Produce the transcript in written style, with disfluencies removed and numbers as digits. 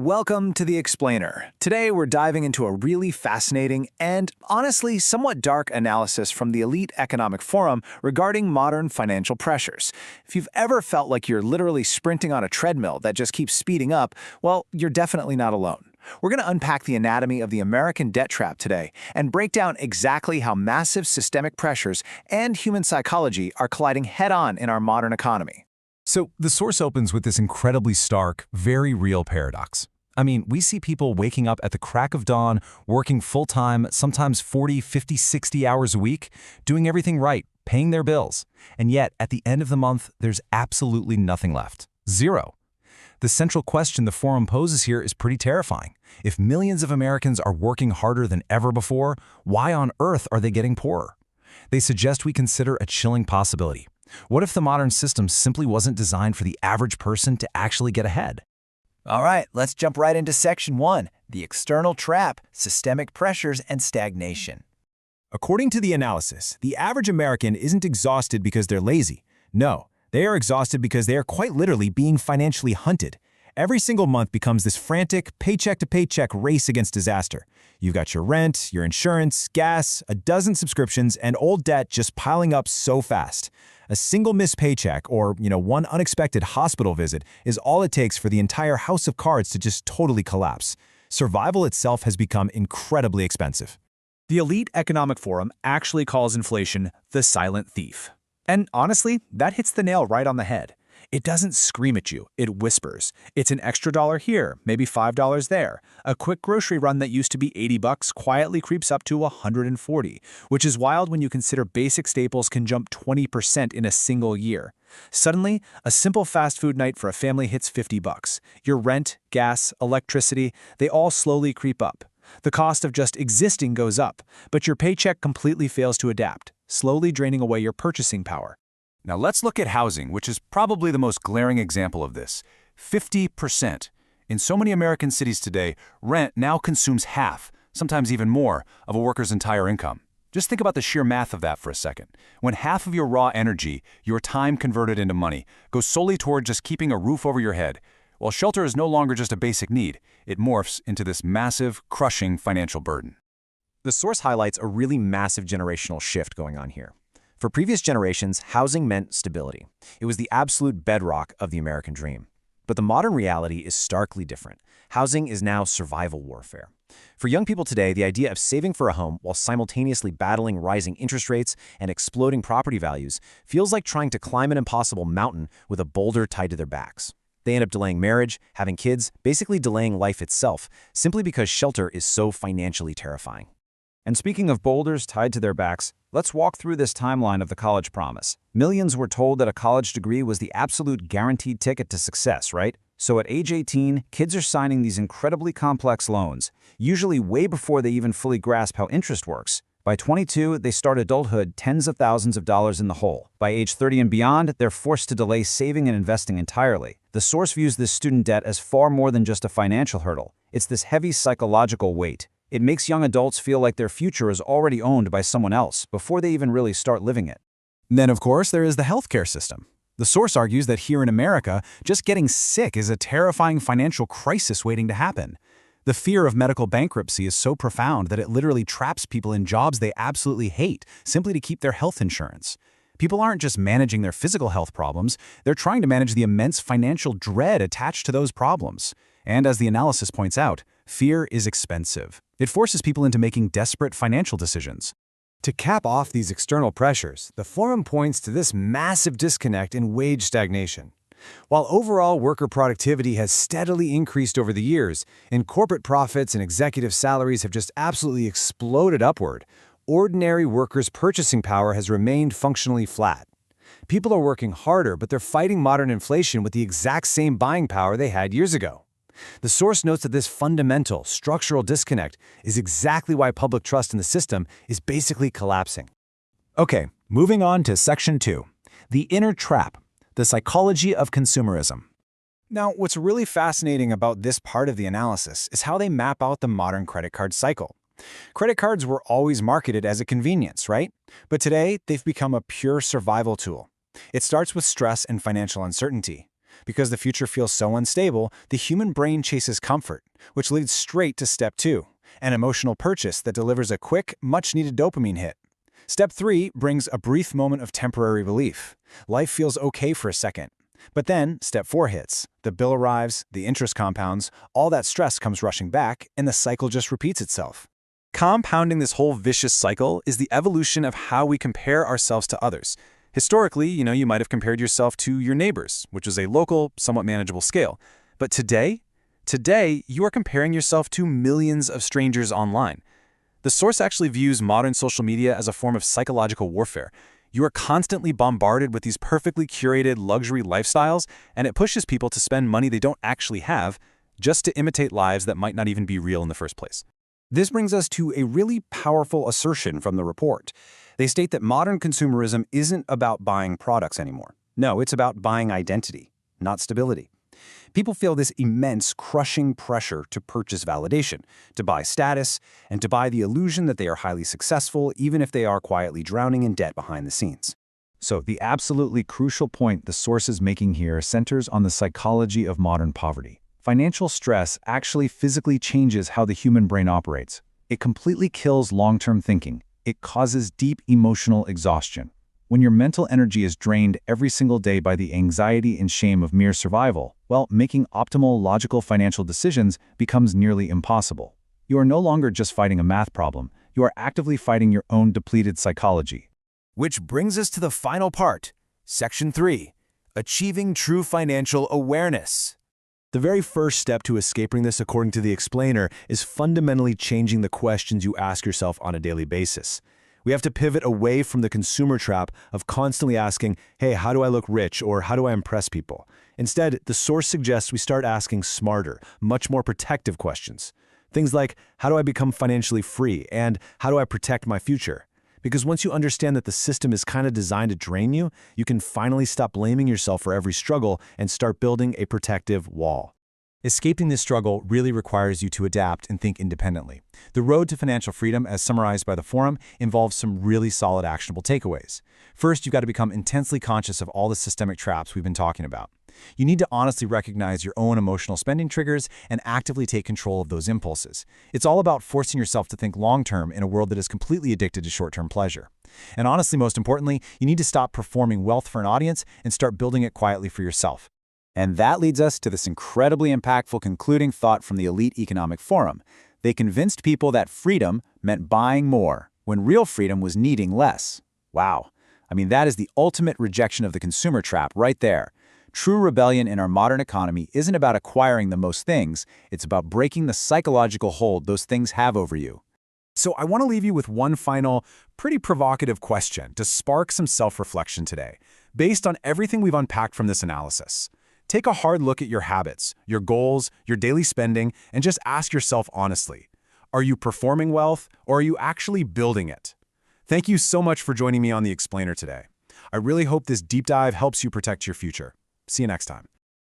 Welcome to The Explainer. Today we're diving into a really fascinating and, honestly, somewhat dark analysis from the Elite Economic Forum regarding modern financial pressures. If you've ever felt like you're literally sprinting on a treadmill that just keeps speeding up, well, you're definitely not alone. We're going to unpack the anatomy of the American debt trap today and break down exactly how massive systemic pressures and human psychology are colliding head-on in our modern economy. So the source opens with this incredibly stark, very real paradox. I mean, we see people waking up at the crack of dawn, working full-time, sometimes 40, 50, 60 hours a week, doing everything right, paying their bills. And yet, at the end of the month, there's absolutely nothing left. Zero. The central question the forum poses here is pretty terrifying. If millions of Americans are working harder than ever before, why on earth are they getting poorer? They suggest we consider a chilling possibility. What if the modern system simply wasn't designed for the average person to actually get ahead? All right, let's jump right into Section 1, the external trap, systemic pressures, and stagnation. According to the analysis, the average American isn't exhausted because they're lazy. No, they are exhausted because they are quite literally being financially hunted. Every single month becomes this frantic, paycheck-to-paycheck race against disaster. You've got your rent, your insurance, gas, a dozen subscriptions, and old debt just piling up so fast. A single missed paycheck or, one unexpected hospital visit is all it takes for the entire house of cards to just totally collapse. Survival itself has become incredibly expensive. The Elite Economic Forum actually calls inflation the silent thief. And honestly, that hits the nail right on the head. It doesn't scream at you, it whispers. It's an extra dollar here, maybe $5 there. A quick grocery run that used to be $80 quietly creeps up to $140, which is wild when you consider basic staples can jump 20% in a single year. Suddenly, a simple fast food night for a family hits $50. Your rent, gas, electricity, they all slowly creep up. The cost of just existing goes up, but your paycheck completely fails to adapt, slowly draining away your purchasing power. Now let's look at housing, which is probably the most glaring example of this. 50%. In so many American cities today, rent now consumes half, sometimes even more, of a worker's entire income. Just think about the sheer math of that for a second. When half of your raw energy, your time converted into money, goes solely toward just keeping a roof over your head, well, shelter is no longer just a basic need. It morphs into this massive, crushing financial burden. The source highlights a really massive generational shift going on here. For previous generations, housing meant stability. It was the absolute bedrock of the American dream. But the modern reality is starkly different. Housing is now survival warfare. For young people today, the idea of saving for a home while simultaneously battling rising interest rates and exploding property values feels like trying to climb an impossible mountain with a boulder tied to their backs. They end up delaying marriage, having kids, basically delaying life itself, simply because shelter is so financially terrifying. And speaking of boulders tied to their backs, let's walk through this timeline of the college promise. Millions were told that a college degree was the absolute guaranteed ticket to success, right? So at age 18, kids are signing these incredibly complex loans, usually way before they even fully grasp how interest works. By 22, they start adulthood tens of thousands of dollars in the hole. By age 30 and beyond, they're forced to delay saving and investing entirely. The source views this student debt as far more than just a financial hurdle. It's this heavy psychological weight. It makes young adults feel like their future is already owned by someone else before they even really start living it. Then, of course, there is the healthcare system. The source argues that here in America, just getting sick is a terrifying financial crisis waiting to happen. The fear of medical bankruptcy is so profound that it literally traps people in jobs they absolutely hate simply to keep their health insurance. People aren't just managing their physical health problems, they're trying to manage the immense financial dread attached to those problems. And as the analysis points out, fear is expensive. It forces people into making desperate financial decisions. To cap off these external pressures, the forum points to this massive disconnect in wage stagnation. While overall worker productivity has steadily increased over the years, and corporate profits and executive salaries have just absolutely exploded upward, ordinary workers' purchasing power has remained functionally flat. People are working harder, but they're fighting modern inflation with the exact same buying power they had years ago. The source notes that this fundamental, structural disconnect is exactly why public trust in the system is basically collapsing. Okay, moving on to Section 2, the inner trap, the psychology of consumerism. Now, what's really fascinating about this part of the analysis is how they map out the modern credit card cycle. Credit cards were always marketed as a convenience, right? But today, they've become a pure survival tool. It starts with stress and financial uncertainty. Because the future feels so unstable, the human brain chases comfort, which leads straight to step 2, an emotional purchase that delivers a quick, much-needed dopamine hit. Step 3 brings a brief moment of temporary relief. Life feels okay for a second. But then, step 4 hits. The bill arrives, the interest compounds, all that stress comes rushing back, and the cycle just repeats itself. Compounding this whole vicious cycle is the evolution of how we compare ourselves to others. Historically, you might have compared yourself to your neighbors, which is a local, somewhat manageable scale. But today, you are comparing yourself to millions of strangers online. The source actually views modern social media as a form of psychological warfare. You are constantly bombarded with these perfectly curated luxury lifestyles, and it pushes people to spend money they don't actually have just to imitate lives that might not even be real in the first place. This brings us to a really powerful assertion from the report. They state that modern consumerism isn't about buying products anymore. No, it's about buying identity, not stability. People feel this immense, crushing pressure to purchase validation, to buy status, and to buy the illusion that they are highly successful, even if they are quietly drowning in debt behind the scenes. So the absolutely crucial point the source is making here centers on the psychology of modern poverty. Financial stress actually physically changes how the human brain operates. It completely kills long-term thinking. It causes deep emotional exhaustion. When your mental energy is drained every single day by the anxiety and shame of mere survival, well, making optimal, logical financial decisions becomes nearly impossible. You are no longer just fighting a math problem. You are actively fighting your own depleted psychology. Which brings us to the final part, Section 3, Achieving True Financial Awareness. The very first step to escaping this, according to the explainer, is fundamentally changing the questions you ask yourself on a daily basis. We have to pivot away from the consumer trap of constantly asking, hey, how do I look rich, or how do I impress people? Instead, the source suggests we start asking smarter, much more protective questions. Things like, how do I become financially free, and how do I protect my future? Because once you understand that the system is kind of designed to drain you, you can finally stop blaming yourself for every struggle and start building a protective wall. Escaping this struggle really requires you to adapt and think independently. The road to financial freedom, as summarized by the forum, involves some really solid actionable takeaways. First, you've got to become intensely conscious of all the systemic traps we've been talking about. You need to honestly recognize your own emotional spending triggers and actively take control of those impulses. It's all about forcing yourself to think long-term in a world that is completely addicted to short-term pleasure. And honestly, most importantly, you need to stop performing wealth for an audience and start building it quietly for yourself. And that leads us to this incredibly impactful concluding thought from the Elite Economic Forum. They convinced people that freedom meant buying more, when real freedom was needing less. Wow. I mean, that is the ultimate rejection of the consumer trap right there. True rebellion in our modern economy isn't about acquiring the most things, it's about breaking the psychological hold those things have over you. So I want to leave you with one final, pretty provocative question to spark some self-reflection today. Based on everything we've unpacked from this analysis, take a hard look at your habits, your goals, your daily spending, and just ask yourself honestly, are you performing wealth, or are you actually building it? Thank you so much for joining me on The Explainer today. I really hope this deep dive helps you protect your future. See you next time.